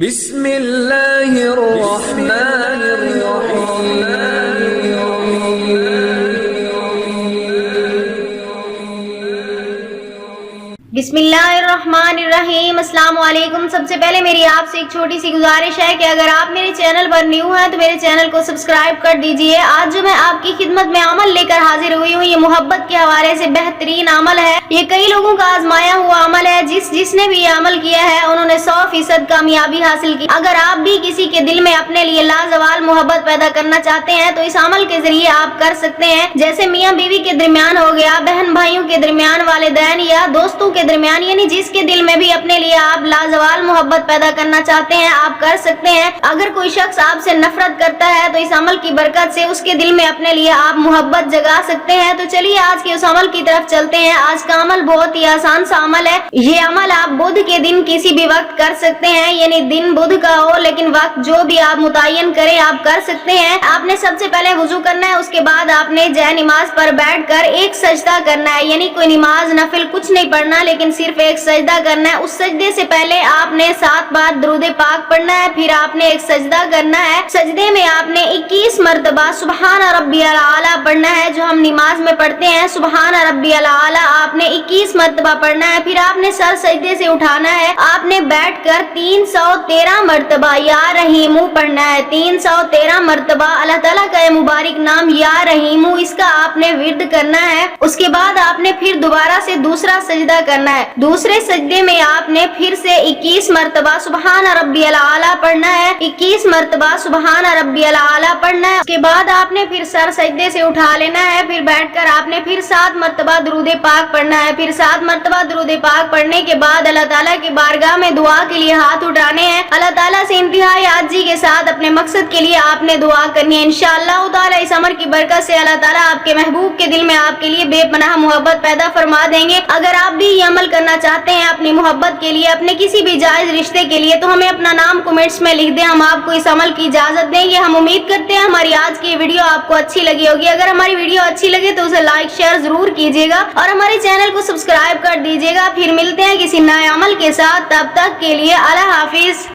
بسم اللہ الرحمن الرحیم بسم اللہ الرحمن الرحیم۔ السلام علیکم۔ سب سے پہلے میری آپ سے ایک چھوٹی سی گزارش ہے کہ اگر آپ میرے چینل پر نیو ہیں تو میرے چینل کو سبسکرائب کر دیجئے۔ آج جو میں آپ کی خدمت میں عمل لے کر حاضر ہوئی ہوں، یہ محبت کے حوالے سے بہترین عمل ہے۔ یہ کئی لوگوں کا آزمایا ہوا عمل ہے، جس نے بھی یہ عمل کیا ہے انہوں نے 100% کامیابی حاصل کی۔ اگر آپ بھی کسی کے دل میں اپنے لیے لازوال محبت پیدا کرنا چاہتے ہیں تو اس عمل کے ذریعے آپ کر سکتے ہیں، جیسے میاں بیوی کے درمیان ہو گیا، بہن بھائیوں کے درمیان، والدین یا دوستوں کے درمیان، یعنی جس کے دل میں بھی اپنے لیے آپ لازوال محبت پیدا کرنا چاہتے ہیں آپ کر سکتے ہیں۔ اگر کوئی شخص آپ سے نفرت کرتا ہے تو اس عمل کی برکت سے اس کے دل میں اپنے لیے آپ محبت جگا سکتے ہیں۔ تو چلیے آج کے اس عمل کی طرف چلتے ہیں۔ آج کا عمل بہت ہی آسان سا عمل ہے۔ یہ عمل آپ بدھ کے دن کسی بھی وقت کر سکتے ہیں، یعنی دن بدھ کا ہو لیکن وقت جو بھی آپ متعین کریں آپ کر سکتے ہیں۔ آپ نے سب سے پہلے وضو کرنا ہے، اس کے بعد آپ نے جے نماز پر بیٹھ کر ایک سجدہ کرنا ہے، یعنی کوئی نماز نفل کچھ نہیں پڑھنا لیکن صرف ایک سجدہ کرنا ہے۔ اس سجدے سے پہلے آپ نے 7 بار درود پاک پڑھنا ہے، پھر آپ نے ایک سجدہ کرنا ہے۔ سجدے میں آپ نے 21 مرتبہ سبحان ربی الاعلی پڑھنا ہے، جو ہم نماز میں پڑھتے ہیں سبحان ربی الاعلی، آپ نے 21 مرتبہ پڑھنا ہے۔ پھر آپ نے سر سجدے سے اٹھانا ہے، آپ نے بیٹھ کر 313 مرتبہ یا رحیمو پڑھنا ہے۔ 313 مرتبہ اللہ تعالیٰ کا مبارک نام یا رحیمو، اس کا آپ نے ورد کرنا ہے۔ اس کے بعد آپ نے پھر دوبارہ سے دوسرا سجدہ کرنا ہے۔ دوسرے سجدے میں آپ نے پھر سے 21 مرتبہ سبحان ربی الاعلی پڑھنا ہے، 21 مرتبہ سبحان ربی الاعلی پڑھنا ہے۔ اس کے بعد آپ نے پھر سر سجدے سے اٹھا لینا ہے، پھر بیٹھ کر آپ نے پھر 7 مرتبہ درود پاک پڑھنا ہے۔ پھر 7 مرتبہ درود پاک پڑھنے کے بعد اللہ تعالیٰ کی بارگاہ میں دعا کے لیے ہاتھ اٹھانے ہیں۔ اللہ تعالیٰ سے انتہائی عاجزی کے ساتھ اپنے مقصد کے لیے آپ نے دعا کرنی ہے۔ انشاءاللہ تعالیٰ اس عمل کی برکت سے اللہ تعالیٰ آپ کے محبوب کے دل میں آپ کے لیے بے پناہ محبت پیدا فرما دیں گے۔ اگر آپ بھی یہ عمل کرنا چاہتے ہیں اپنی محبت کے لیے، اپنے کسی بھی جائز رشتے کے لیے، تو ہمیں اپنا نام کمنٹس میں لکھ دیں، ہم آپ کو اس عمل کی اجازت دیں گے۔ ہم امید کرتے ہیں ہماری آج کی ویڈیو آپ کو اچھی لگی ہوگی۔ اگر ہماری ویڈیو اچھی لگے تو اسے لائک شیئر ضرور کیجیے گا اور ہمارے چینل کو سبسکرائب کر دیجیے گا۔ پھر ملتے ہیں کسی نئے عمل کے ساتھ، تب تک کے لیے اللہ حافظ۔